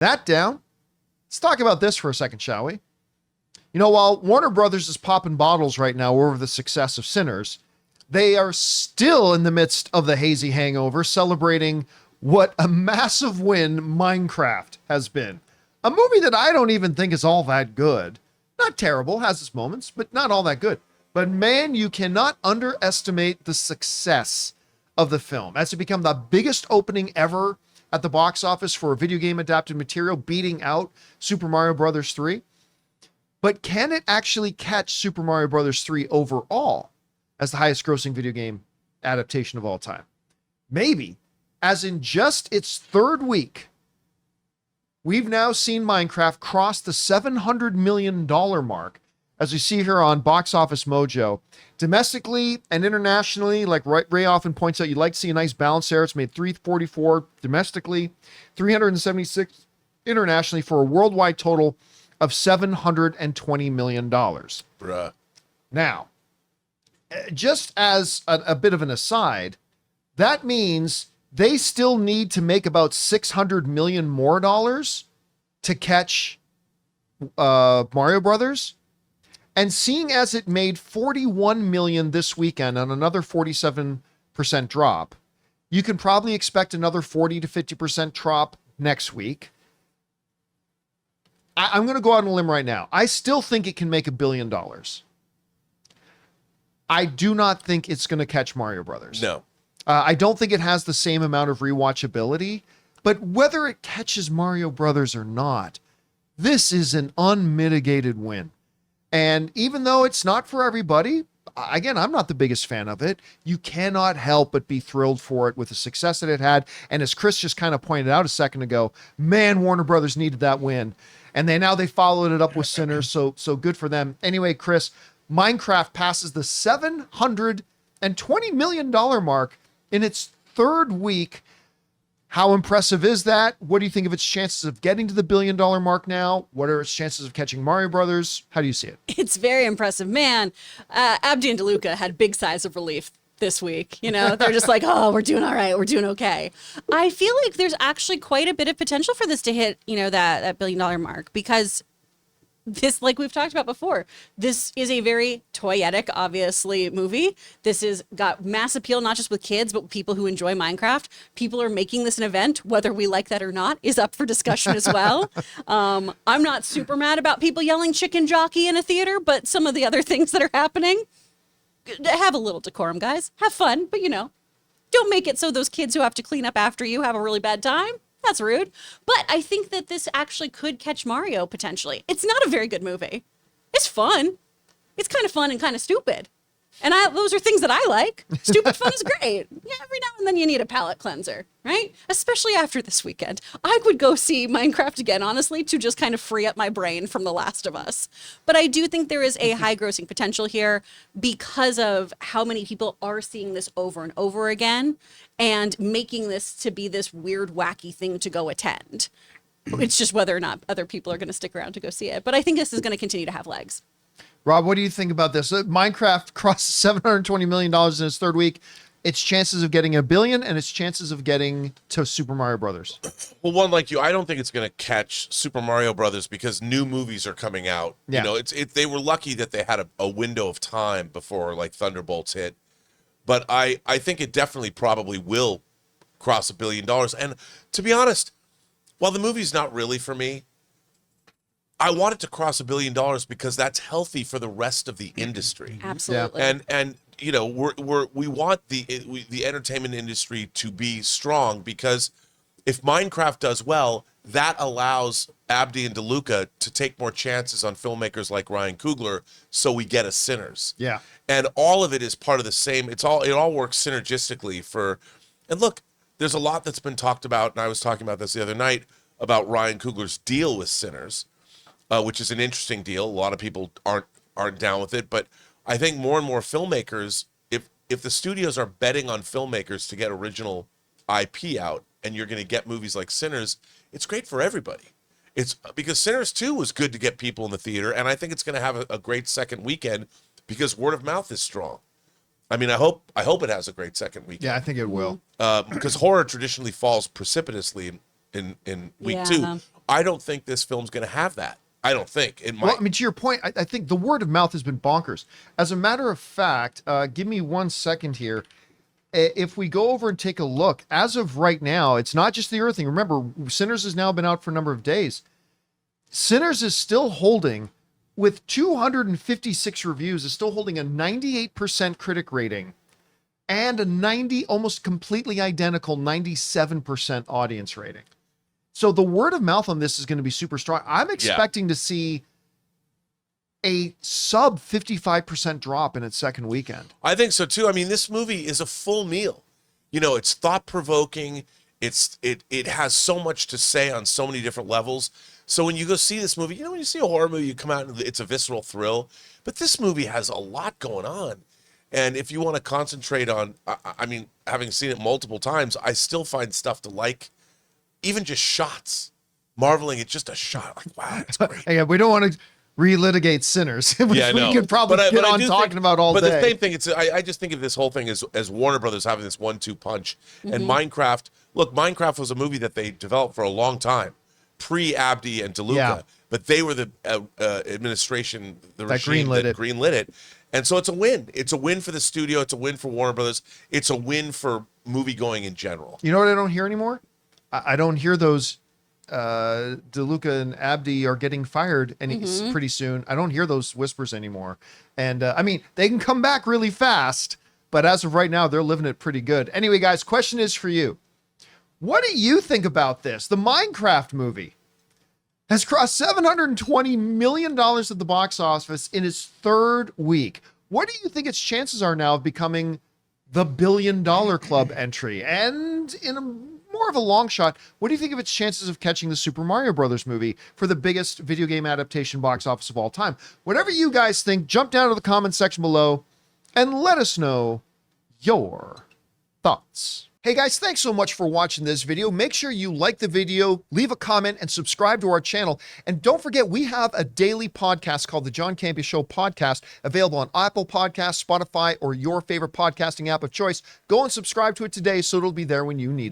That down. Let's talk about this for a second, shall we? You know, while Warner Brothers is popping bottles right now over the success of Sinners, they are still in the midst of the hazy hangover, celebrating what a massive win Minecraft has been. A movie that I don't even think is all that good. Not terrible, has its moments, but not all that good. But man, you cannot underestimate the success of the film. As it become the biggest opening ever at the box office for a video game adapted material, beating out Super Mario Bros. 3. But can it actually catch Super Mario Bros. 3 overall as the highest grossing video game adaptation of all time? Maybe, as in just its third week, we've now seen Minecraft cross the $700 million mark, as we see here on Box Office Mojo. Domestically and internationally, like Ray often points out, you'd like to see a nice balance there. It's made $344 domestically, $376 internationally, for a worldwide total of $720 million. Bruh. Now, just as a bit of an aside, that means they still need to make about $600 million more to catch Mario Brothers. And seeing as it made $41 million this weekend on another 47% drop, you can probably expect another 40 to 50% drop next week. I'm going to go out on a limb right now. I still think it can make $1 billion. I do not think it's going to catch Mario Brothers. No. I don't think it has the same amount of rewatchability, but whether it catches Mario Brothers or not, this is an unmitigated win. And even though it's not for everybody, again, I'm not the biggest fan of it, you cannot help but be thrilled for it with the success that it had. And as Chris just kind of pointed out a second ago, man, Warner Brothers needed that win. And they followed it up with Sinners, so good for them. Anyway, Chris, Minecraft passes the $720 million mark in its third week. How impressive is that? What do you think of its chances of getting to the $1 billion mark now? What are its chances of catching Mario Brothers? How do you see it? It's very impressive. Man, Abdi and DeLuca had big sighs of relief this week. You know, they're just like, oh, we're doing all right. We're doing okay. I feel like there's actually quite a bit of potential for this to hit, you know, that $1 billion mark, because this, like we've talked about before, this is a very toyetic, obviously, movie. This has got mass appeal, not just with kids, but with people who enjoy Minecraft. People are making this an event, whether we like that or not, is up for discussion as well. I'm not super mad about people yelling chicken jockey in a theater, but some of the other things that are happening, have a little decorum, guys. Have fun, but, you know, don't make it so those kids who have to clean up after you have a really bad time. That's rude. But I think that this actually could catch Mario, potentially. It's not a very good movie. It's fun. It's kind of fun and kind of stupid. And those are things that I like. Stupid fun is great. Yeah, every now and then you need a palate cleanser, right? Especially after this weekend. I would go see Minecraft again, honestly, to just kind of free up my brain from The Last of Us. But I do think there is a high grossing potential here because of how many people are seeing this over and over again and making this to be this weird, wacky thing to go attend. It's just whether or not other people are going to stick around to go see it. But I think this is going to continue to have legs. Rob, what do you think about this? Minecraft crosses $720 million in its third week. Its chances of getting $1 billion and its chances of getting to Super Mario Brothers. Well, one like you, I don't think it's going to catch Super Mario Brothers because new movies are coming out. Yeah. You know, they were lucky that they had a window of time before like Thunderbolts hit. But I think it definitely probably will cross $1 billion. And to be honest, while the movie's not really for me, I want it to cross $1 billion because that's healthy for the rest of the industry. Absolutely. And you know, we want the entertainment industry to be strong because if Minecraft does well, that allows Abdi and DeLuca to take more chances on filmmakers like Ryan Coogler, so we get a Sinners. Yeah. And all of it is part of the same. It all works synergistically for. And look, there's a lot that's been talked about, and I was talking about this the other night about Ryan Coogler's deal with Sinners. Which is an interesting deal. A lot of people aren't down with it, but I think more and more filmmakers, if the studios are betting on filmmakers to get original IP out, and you're going to get movies like Sinners, it's great for everybody. It's because Sinners 2 was good to get people in the theater, and I think it's going to have a great second weekend because word of mouth is strong. I mean, I hope it has a great second weekend. Yeah, I think it will. Because horror traditionally falls precipitously in week 2. I don't think this film's going to have that. I don't think it might. Well, I mean, to your point, I think the word of mouth has been bonkers. As a matter of fact, give me 1 second here. If we go over and take a look, as of right now, it's not just the Earthing. Remember, Sinners has now been out for a number of days. Sinners is still holding, with 256 reviews, is still holding a 98% critic rating and a almost completely identical 97% audience rating. So the word of mouth on this is going to be super strong. I'm expecting to see a sub 55% drop in its second weekend. I think so too. I mean, this movie is a full meal. You know, it's thought provoking. It has so much to say on so many different levels. So when you go see this movie, you know, when you see a horror movie, you come out and it's a visceral thrill. But this movie has a lot going on. And if you want to concentrate on, I mean, having seen it multiple times, I still find stuff to like, even just shots, marveling at just a shot. Like, wow, that's great. Yeah, we don't want to relitigate Sinners. we no. could probably get on talking about all day. But the same thing, I just think of this whole thing as Warner Brothers having this 1-2 punch. And Minecraft, look, Minecraft was a movie that they developed for a long time, pre-Abdi and DeLuca. Yeah. But they were the administration, the regime greenlit greenlit it. And so it's a win. It's a win for the studio. It's a win for Warner Brothers. It's a win for movie going in general. You know what I don't hear anymore? I don't hear those DeLuca and Abdi are getting fired pretty soon. I don't hear those whispers anymore. And I mean, they can come back really fast, but as of right now, they're living it pretty good. Anyway, guys, question is for you. What do you think about this? The Minecraft movie has crossed $720 million at the box office in its third week. What do you think its chances are now of becoming the $1 billion club entry? And in more of a long shot, what do you think of its chances of catching the Super Mario Brothers movie for the biggest video game adaptation box office of all time? Whatever you guys think, jump down to the comment section below and let us know your thoughts. Hey guys, thanks so much for watching this video. Make sure you like the video, leave a comment, and subscribe to our channel. And don't forget, we have a daily podcast called the John Campea Show podcast, available on Apple Podcasts, Spotify, or your favorite podcasting app of choice. Go and subscribe to it today so it'll be there when you need it.